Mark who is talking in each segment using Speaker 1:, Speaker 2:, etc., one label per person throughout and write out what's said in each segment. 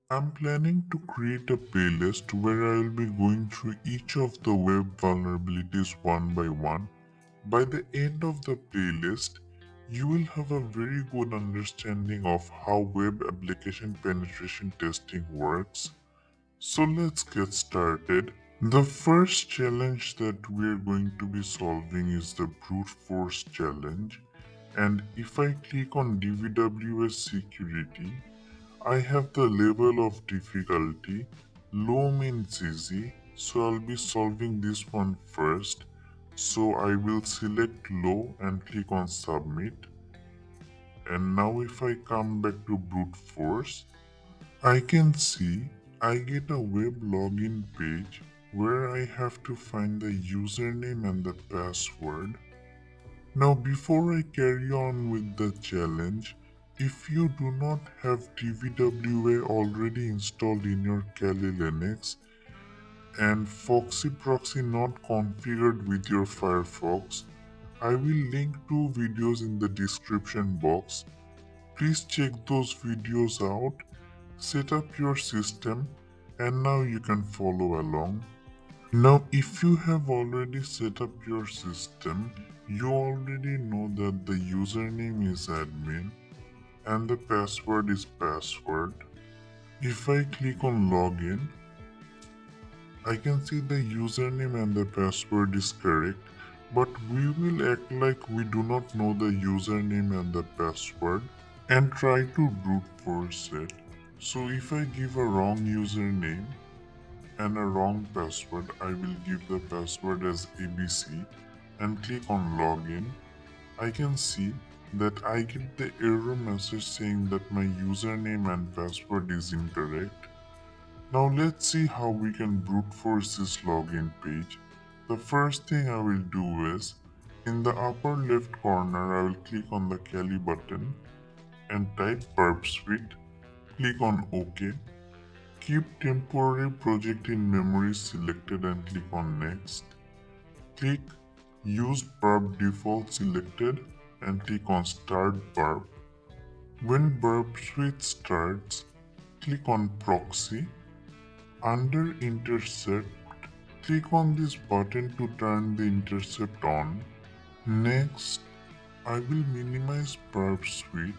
Speaker 1: I'm planning to create a playlist where I will be going through each of the web vulnerabilities one by one. By the end of the playlist, you will have a very good understanding of how web application penetration testing works. So let's get started. The first challenge that we're going to be solving is the brute force challenge. And if I click on DVWS security, I have the level of difficulty. Low means easy, so I'll be solving this one first. So I will select low and click on submit. And now if I come back to brute force, I can see I get a web login page where I have to find the username and the password. Now before I carry on with the challenge, if you do not have DVWA already installed in your Kali Linux and Foxy Proxy not configured with your Firefox, I will link two videos in the description box. Please check those videos out, set up your system, and now you can follow along. Now, if you have already set up your system, you already know that the username is admin and the password is password. If I click on login, I can see the username and the password is correct, but we will act like we do not know the username and the password and try to brute force it. So if I give a wrong username and a wrong password, I will give the password as ABC and click on login. I can see that I get the error message saying that my username and password is incorrect. Now let's see how we can brute force this login page. The first thing I will do is, in the upper left corner I will click on the Kali button and type Burp suite, click on OK. Keep temporary project in memory selected and click on next. Click use burp default selected and click on start burp. When burp suite starts, click on proxy. Under intercept, click on this button to turn the intercept on. Next, I will minimize burp suite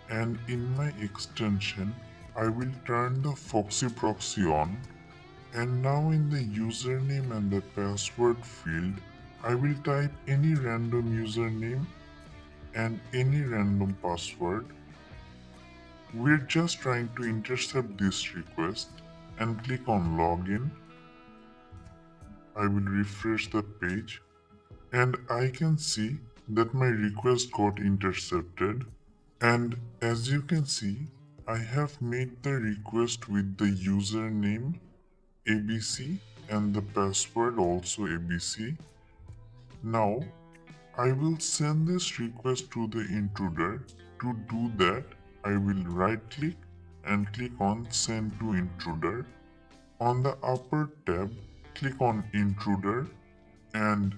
Speaker 1: and in my extension, I will turn the Foxy proxy on. And now in the username and the password field, I will type any random username and any random password. We're just trying to intercept this request and click on login. I will refresh the page and I can see that my request got intercepted. And as you can see, I have made the request with the username ABC and the password also ABC. Now, I will send this request to the intruder. To do that, I will right click and click on send to intruder. On the upper tab, click on intruder and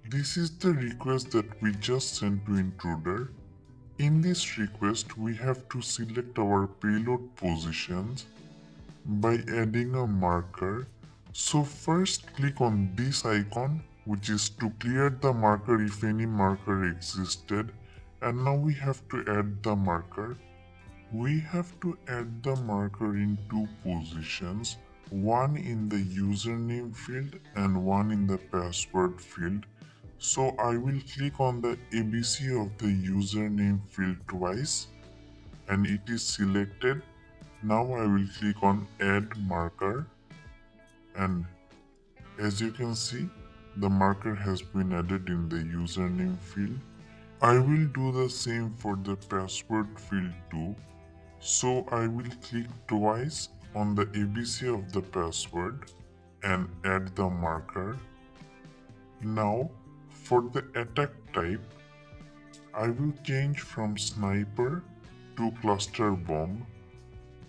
Speaker 1: this is the request that we just sent to intruder. In this request, we have to select our payload positions by adding a marker. So first click on this icon, which is to clear the marker if any marker existed, and now we have to add the marker. We have to add the marker in two positions, one in the username field and one in the password field. So I will click on the ABC of the username field twice and it is selected. Now I will click on add marker and as you can see the marker has been added in the username field. I will do the same for the password field too. So I will click twice on the ABC of the password and add the marker. Now for the attack type, I will change from sniper to cluster bomb.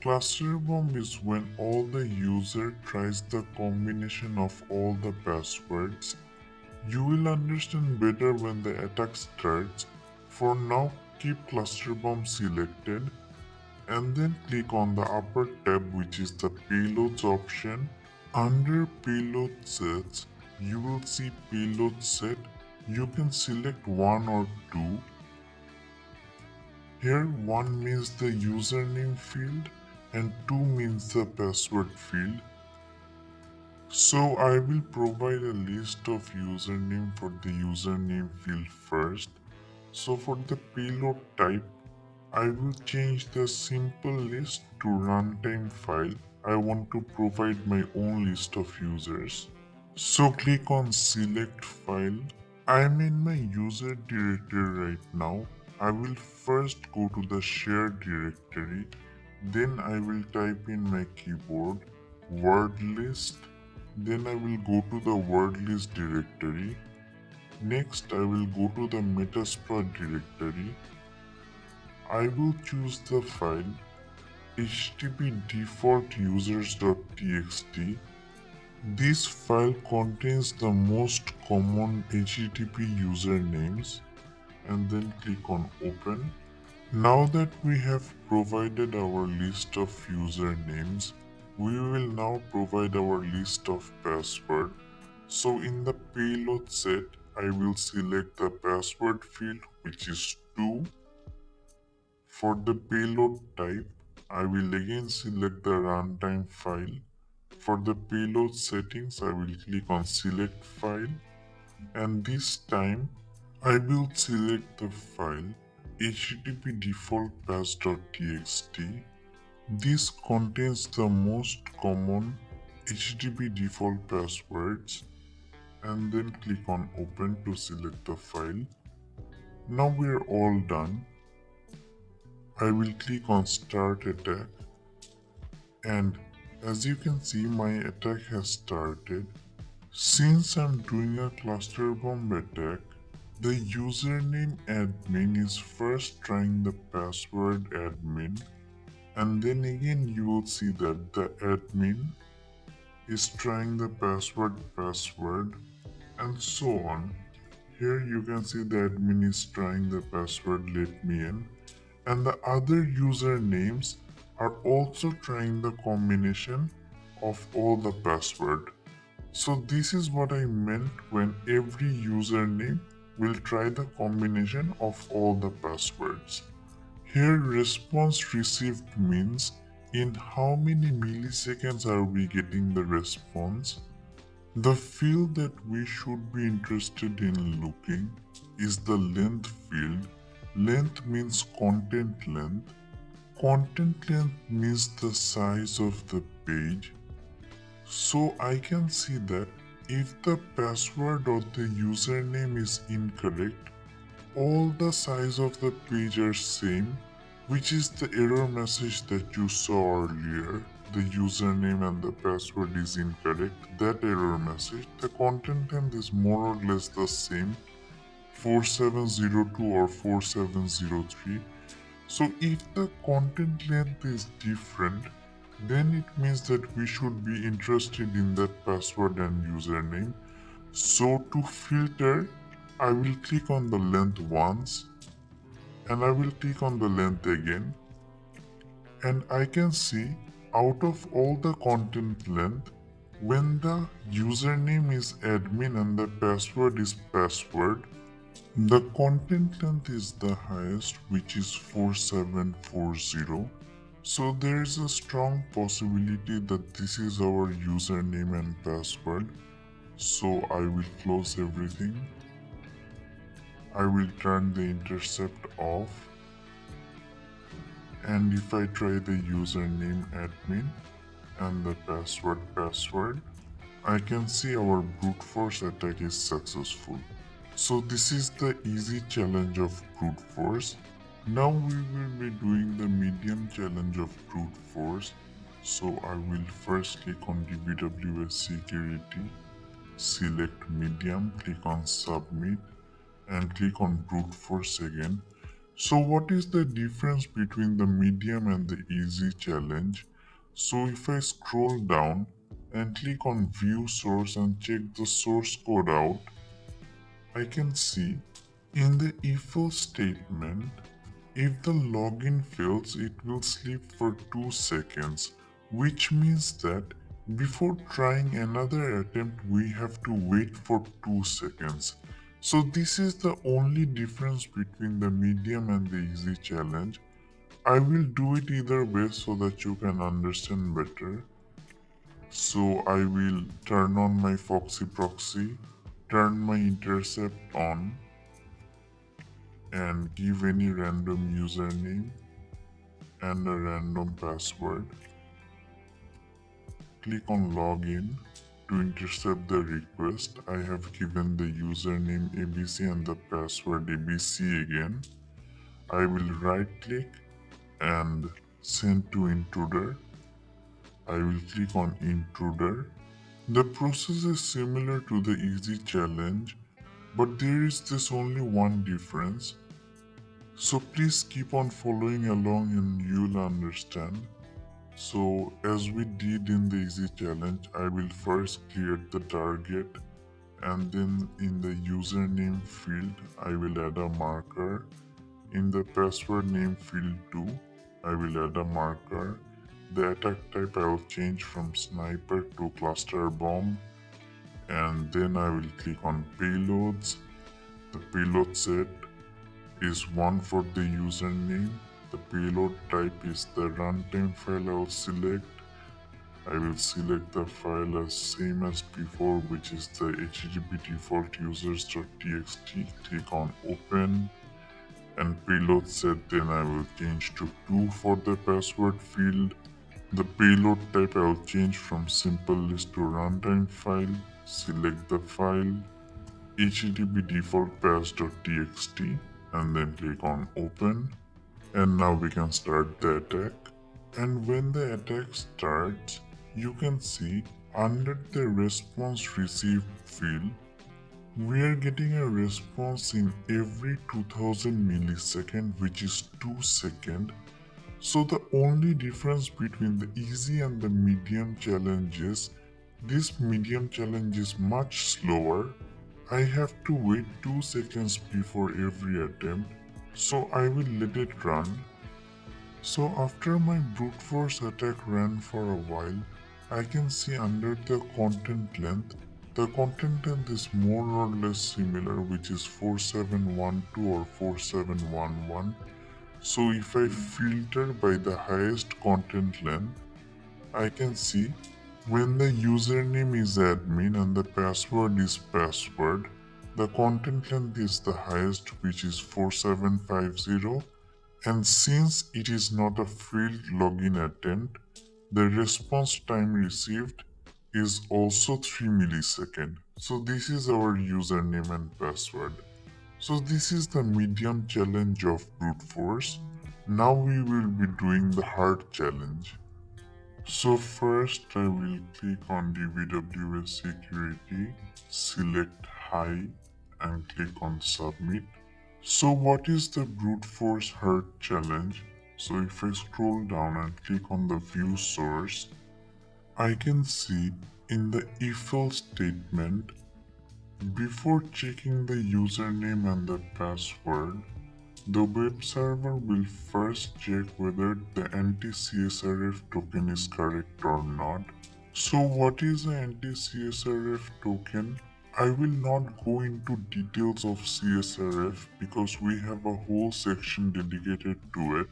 Speaker 1: Cluster bomb is when all the user tries the combination of all the passwords. You will understand better when the attack starts. For now, keep cluster bomb selected. and then click on the upper tab, which is the payloads option. Under payload sets, you will see payload set. You can select one or two. Here 1 means the username field and 2 means the password field. So I will provide a list of username for the username field first. So for the payload type, I will change the simple list to runtime file. I want to provide my own list of users. So click on select file. I am in my user directory right now. I will first go to the shared directory. Then I will type in my keyboard word list. Then I will go to the word list directory. Next I will go to the Metasploit directory. I will choose the file http default users.txt. This file contains the most common HTTP usernames, and then click on open. Now that we have provided our list of usernames, we will now provide our list of password. So in the payload set, I will select the password field, which is 2. For the payload type, I will again select the runtime file. For the payload settings, I will click on select file, and this time I will select the file http default pass.txt. This contains the most common http default passwords, and then click on open to select the file. Now we are all done. I will click on start attack, and as you can see, my attack has started. Since I'm doing a cluster bomb attack, the username admin is first trying the password admin, and then again you will see that the admin is trying the password, and so on. Here you can see the admin is trying the password let me in, and the other usernames are also trying the combination of all the password. So this is what I meant when every username will try the combination of all the passwords. Here response received means in how many milliseconds are we getting the response. The field that we should be interested in looking is the length field. Length means content length. Content length means the size of the page. So I can see that if the password or the username is incorrect, all the size of the page are same, which is the error message that you saw earlier. The username and the password is incorrect. That error message, the content length is more or less the same, 4702 or 4703. So if the content length is different, then it means that we should be interested in that password and username. So to filter, I will click on the length once, and I will click on the length again, and I can see out of all the content length, when the username is admin and the password is password, the content length is the highest, which is 4740. So there is a strong possibility that this is our username and password. So I will close everything. I will turn the intercept off. And if I try the username admin and the password, I can see our brute force attack is successful. So this is the easy challenge of brute force. Now we will be doing the medium challenge of brute force. So I will first click on DBWS security, select medium, click on submit, and click on brute force again. So what is the difference between the medium and the easy challenge? So if I scroll down and click on view source and check the source code out, I can see in the if else statement, If the login fails, it will sleep for 2 seconds, which means that before trying another attempt, we have to wait for 2 seconds. So this is the only difference between the medium and the easy challenge. I will do it either way so that you can understand better. So I will turn on my Foxy proxy, turn my intercept on, and give any random username and a random password. Click on login to intercept the request. I have given the username ABC and the password ABC again. I will right click and send to intruder. I will click on intruder. The process is similar to the easy challenge, but there is this only one difference. So please keep on following along and you'll understand. So as we did in the easy challenge, I will first clear the target and then in the username field, I will add a marker. In the password name field too, I will add a marker. The attack type I will change from sniper to cluster bomb, and then I will click on payloads. The payload set is one for the username. The payload type is the runtime file I will select. I will select the file as same as before, which is the http default users.txt. Click on open and payload set, then I will change to 2 for the password field. The payload type I will change from simple list to runtime file. Select the file http default pass.txt and then click on open, and now we can start the attack. And when the attack starts, you can see under the response received field, we are getting a response in every 2000 millisecond, which is 2 seconds. So the only difference between the easy and the medium challenge is this medium challenge is much slower. I have to wait 2 seconds before every attempt, so I will let it run. So after my brute force attack ran for a while, I can see under the content length, the content length is more or less similar, which is 4712 or 4711. So if I filter by the highest content length, I can see when the username is admin and the password is password, the content length is the highest, which is 4750, and since it is not a failed login attempt, the response time received is also 3 milliseconds. So this is our username and password. So this is the medium challenge of brute force. Now we will be doing the hard challenge. So first I will click on DBWS security, select high and click on submit. So what is the brute force hard challenge? So if I scroll down and click on the view source, I can see in the if else statement, before checking the username and the password, the web server will first check whether the anti-CSRF token is correct or not. So what is an anti-CSRF token? I will not go into details of CSRF because we have a whole section dedicated to it.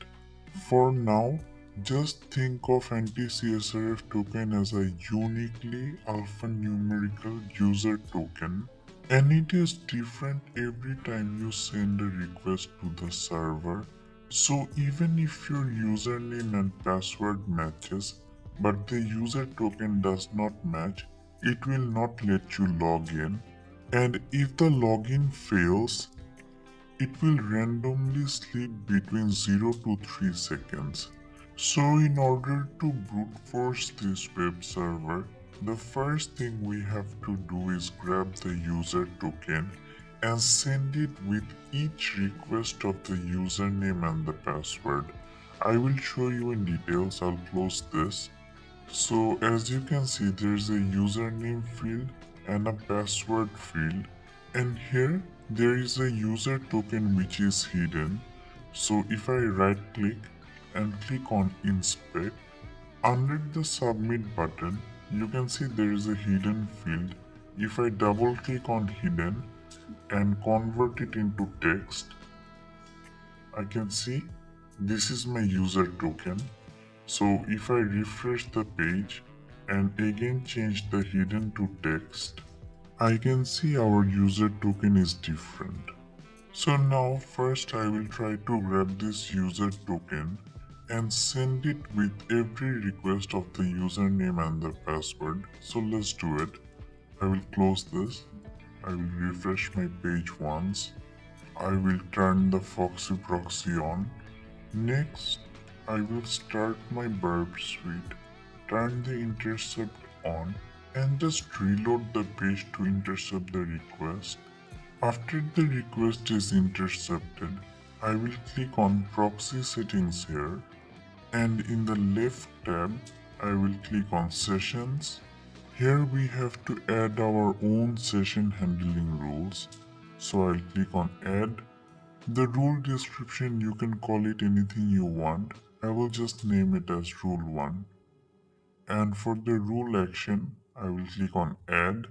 Speaker 1: For now, just think of anti-CSRF token as a uniquely alphanumerical user token, and it is different every time you send a request to the server. So even if your username and password matches, but the user token does not match, it will not let you log in. And if the login fails, it will randomly sleep between 0 to 3 seconds. So in order to brute force this web server, the first thing we have to do is grab the user token and send it with each request of the username and the password. I will show you in details. I'll close this. So as you can see, there's a username field and a password field, and here there is a user token which is hidden. So if I right click and click on inspect, under the submit button, you can see there is a hidden field. If I double click on hidden and convert it into text, I can see this is my user token. So if I refresh the page and again change the hidden to text, I can see our user token is different. So now first I will try to grab this user token and send it with every request of the username and the password. So let's do it. I will close this. I will refresh my page once. I will turn the Foxy proxy on. Next, I will start my Burp suite, turn the intercept on, and just reload the page to intercept the request. After the request is intercepted, I will click on proxy settings here, and in the left tab, I will click on sessions. Here we have to add our own session handling rules. So I'll click on add. The rule description, you can call it anything you want. I will just name it as rule 1. And for the rule action, I will click on add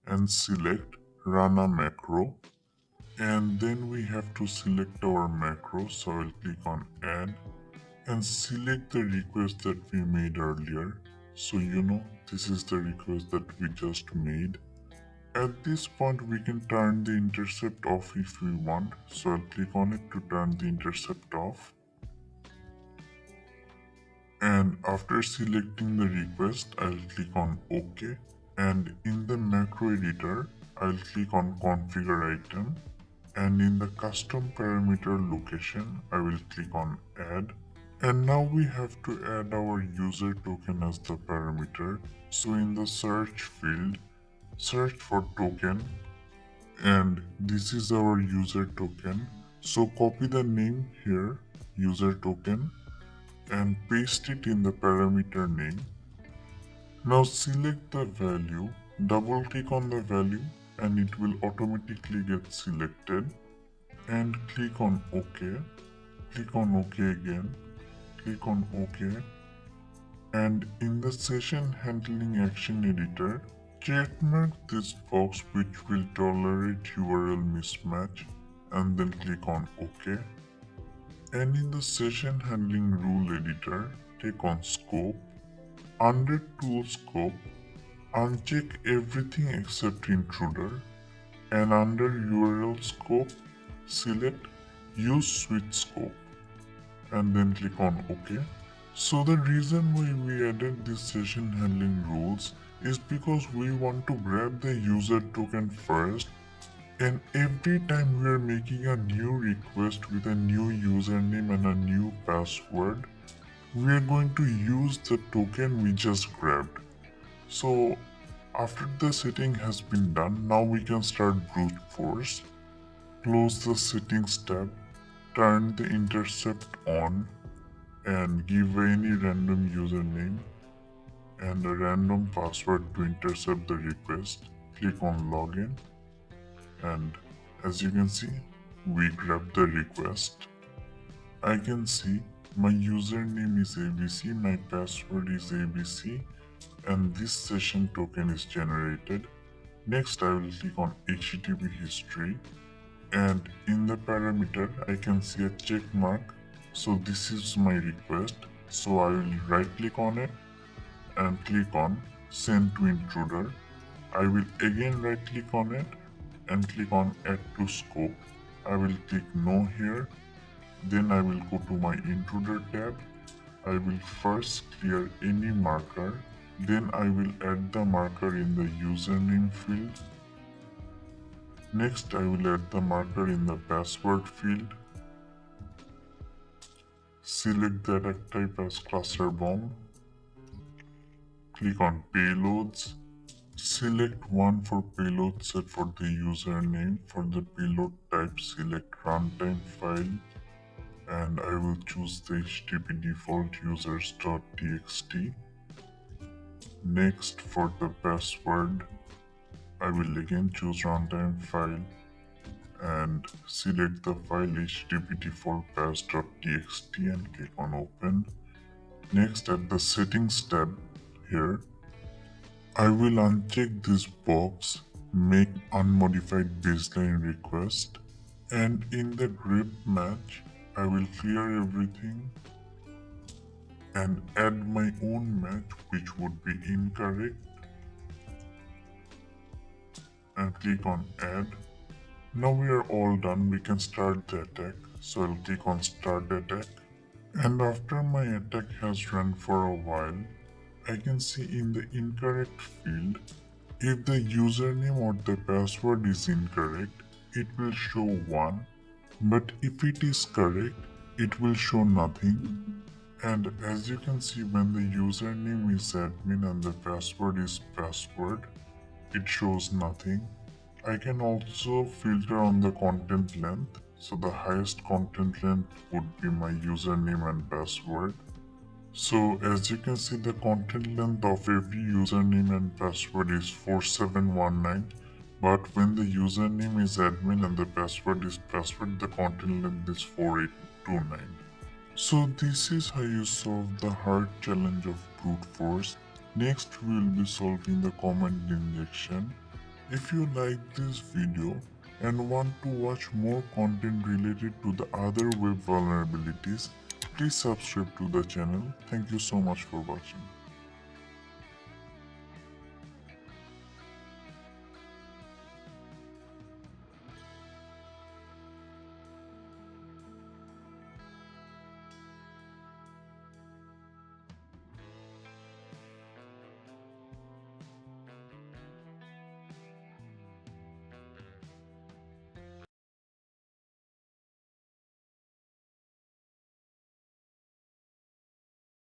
Speaker 1: and select run a macro. And then we have to select our macro. So I'll click on add and select the request that we made earlier. So this is the request that we just made. At this point we can turn the intercept off if we want, so I'll click on it to turn the intercept off. And after selecting the request, I'll click on OK. And in the macro editor, I'll click on configure item. And in the custom parameter location, I will click on add. And now we have to add our user token as the parameter. So in the search field, search for token, and this is our user token. So copy the name here, user token, and paste it in the parameter name. Now select the value, double click on the value, and it will automatically get selected. And click on OK, click on OK again, click on OK. And in the session handling action editor, checkmark this box which will tolerate URL mismatch, and then click on OK. And in the session handling rule editor, take on scope. Under tool scope, uncheck everything except intruder, and under URL scope, select use switch scope, and then click on OK. So the reason why we added these session handling rules is because we want to grab the user token first, and every time we are making a new request with a new username and a new password, we are going to use the token we just grabbed. So after the setting has been done, now we can start brute force. Close the settings tab, turn the intercept on, and give any random username and a random password to intercept the request. Click on login, and as you can see, we grab the request. I can see my username is ABC, my password is ABC, and this session token is generated. Next, I will click on HTTP history, and in the parameter, I can see a check mark. So this is my request. So I will right click on it and click on send to intruder. I will again right click on it and click on add to scope. I will click no here. Then I will go to my intruder tab. I will first clear any marker. Then I will add the marker in the username field. Next, I will add the marker in the password field. Select the attack type as cluster bomb. Click on payloads. Select one for payload set for the username. For the payload type, select runtime file. And I will choose the HTTP default users.txt. Next, for the password, I will again choose runtime file and select the file http for patch.txt and click on open. Next, at the settings tab here, I will uncheck this box, make unmodified baseline request, and in the grep match, I will clear everything and add my own match which would be incorrect and click on add. Now we are all done, we can start the attack. So I'll click on start attack. And after my attack has run for a while, I can see in the incorrect field, if the username or the password is incorrect, it will show 1. But if it is correct, it will show nothing. And as you can see, when the username is admin and the password is password, it shows nothing. I can also filter on the content length. So the highest content length would be my username and password. So as you can see, the content length of every username and password is 4719. But when the username is admin and the password is password, the content length is 4829. So this is how you solve the hard challenge of brute force. Next we will be solving the command injection. If you like this video and want to watch more content related to the other web vulnerabilities, please subscribe to the channel. Thank you so much for watching.